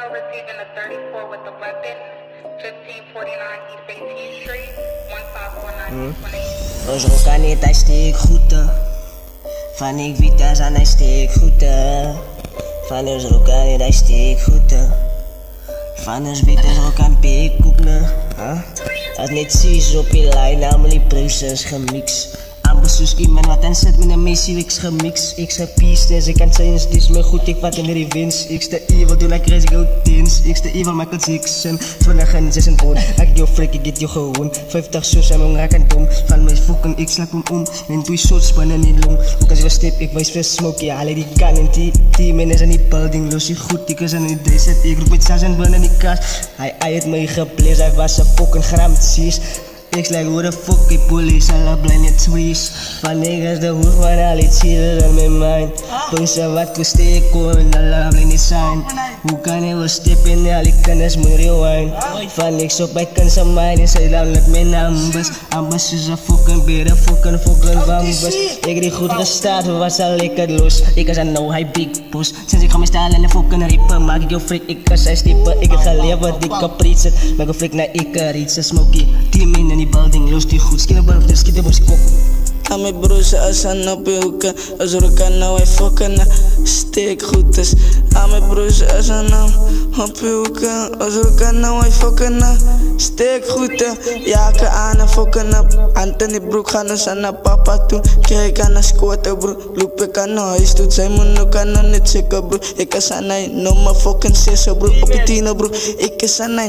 Toronto receiving a 34 with a weapon, 1549 East 18th Street, 1519. Ons rook aan niet, hij steekt goed. Van ik weet als aan hij steekt goed. Van ons rook aan niet, hij steekt goed. Van ons weet als rook aan peekkoeken. Als niet zie op je lijn, namelijk process gemixt. Amper iemand wat aan sit met een missie, ik gemix. Ik zeg peace, ik kan zeggen, het is me goed, ik wat in de revenge. Ik sta evil, toen ik reis, ik hou tens. Ik sta evil, maar ik kan ziksen. Vandaag gaan ze zijn boon, ik jou frik, ik get jou gewoon. 50 shows, en mijn raak en dom. Van mijn fucking, ik slak hem om. En twee shots, spannen niet long. Ook als we stip, ik wijs voor smoke, ja, alle die kan en die men is aan die building, los je goed. Ik is aan die deze, ik roep met saus en bun in die kast. Hij het mij geplees, hij was een fucking gram, zie. Ik like hoe de fuck die police alle blinde tweets. Van niggas de hoek van alle cheaters aan mijn mind. Punten wat kost ik kon alle blinde zijn. Hoe kan ik wel stippen in alle kennis moet rewind. Van niks op bij kansen mijn is hij namelijk mijn ambas. Ambas is een fucking beer, fucking wambas. Ik die goed gestaat, was al lekker los. Ik is aan nou hij big boss. Sinds ik ga me staan en de fucking rippen. Maak ik jou freak, ik kan zijn stippen. Ik heb geleverd, ik heb preetsen. Maak een freak naar ik riets, smoky. 10 min in die building, los die goed. Skin op de schieten op skop. Aan mijn broers als aan op je hoeken. Als rook aan nou hij fokken steek goed is. Aan mijn broers als aan op je hoeken. Als rook aan nou hij fokken steek goed is. Jaken aan en fokken op. Anthony broek gaan eens aan papa toe. Kijk aan een squatter bro. Loop ik aan huis toe. Zij moet ook aan niet zeker bro. Ik is aan hij, no maar fucking sissen bro. Op je tiener bro. Ik is aan hij.